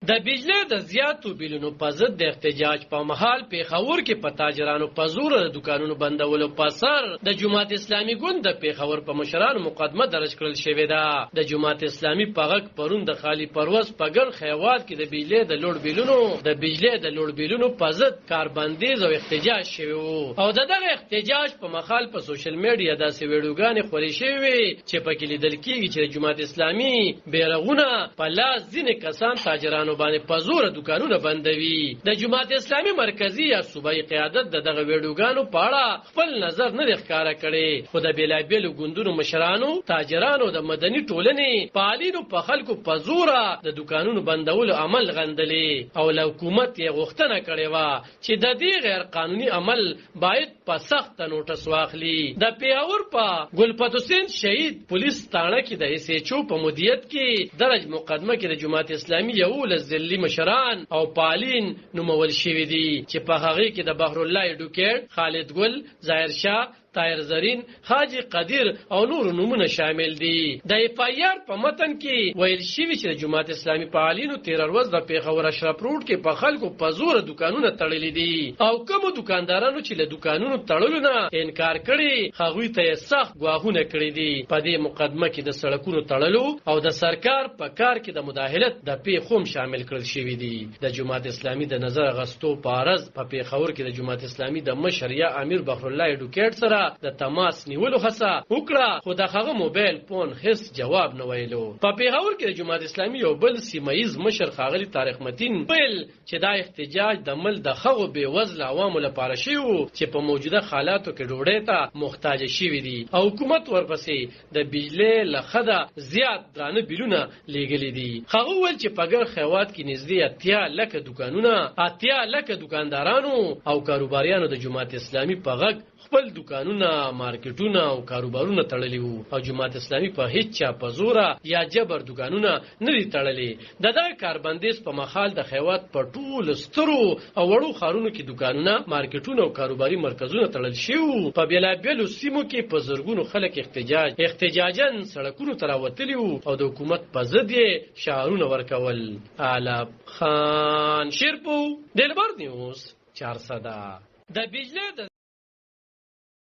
د بجلی د زیاتو بیلونو په ضد د احتجاج په مهال پیښور کې په تاجرانو په زور د دکانونو بندولو په سر د جماعت اسلامي ګوند د پیښور په مشرانو مقدمه درج کړل شوې ده. د جماعت اسلامي په غږ پرون د خالی پروز په ګڼ خیوات کې د بجلی د لوړ بیلونو په ضد کاربندیز او احتجاج شوی وو او دغه احتجاج په مخال په سوشل میډیا داسې ویډیوګانې خورې شوې چې پکې لیدل کېږي چې جماعت اسلامي بیرغونه په لاس ځینې کسان تاجرانو باندې په زور دکانونه بندوي. د جماعت اسلامي مرکزی یا صوبایي قیادت دغه ویډیوګانو په اړه خپل نظر نه ښکارا کړي، خو د بیلابیلو ګوندونو مشرانو، تاجرانو، د مدني ټولنې فعالینو په خلکو په زور د دکانونو بندولو عمل غندلې او له حکومت یې غوښتنه کړې وه چې د دې غیر قانوني عمل باید په سخت نوټس واخلي. د پیښور په ګلفت حسین شهید پولیس تاڼه کې د اس ایچ او په مدیریت کې درج مقدمه کې د جماعت اسلامي 11 ځلي مشران او فعالین نومول شوي دي چې په هغه کې د بحر الله ایډوکیټ، خالد ګل، ظاهر شاه، طاهر زرین، حاجی قدیر او نور نمونه شامل دي. د اف ای آر په متن کې ویل شوی چې د جماعت اسلامي فعالینو 13 ورځ د پیښور اشرف روډ کې په خلکو په زور دکانونه تړلي دي او کوم دکاندارانو چې له دکانونو تړلو نه انکار کړي هغوی ته سخت ګواښونه کړي دي. په دې مقدمه کې د سړکونو تړلو او د سرکار په کار کې د مداخلت د پیښوم شامل کړل شوی دي. د جماعت اسلامي د نظر غستو په عرض په پیښور کې د جماعت اسلامي د مشر یا امیر بحر الله ایډوکیټ سره د تماس نیولو هڅه وکړه، خو د هغه موبایل فون هیڅ جواب نه ویلو. په پیښور کې د جماعت اسلامي یو بل سیمایز مشر ښاغلي طارق متین ویل چې دا احتجاج د مل د خغو بې وزله عوامو لپاره شوی چې په موجوده حالاتو کې ډوډۍ ته محتاج شوي دي او حکومت ورپسې د بجلی له خده زیات درانه بیلونه لیږلي دي. هغه ویل چې په ګڼ خیوات کې نږدې 80 لکه دکانونه، 80 لکه دکاندارانو او کاروباریانو د جماعت اسلامي په غږ خپل دکانونه، مارکیټونه او کاروبارونه تړلي وو او جماعت اسلامي په هیڅ چا په زوره یا جبر دکانونه نه دي تړلي. دغه کاربندیز په مخال د خیوات په ټول سترو او وړو ښارونو کې دکانونه، مارکیټونه او کاروباري مرکزونه تړل شوي. په بیلابیلو سیمو کې په زرګونو خلک احتجاجاً سړکونو ته راوتلي وو او د حکومت په ضد یې شعارونه ورکول. علب خان شیرپو، دلبر نیوز، 400. د بجلی د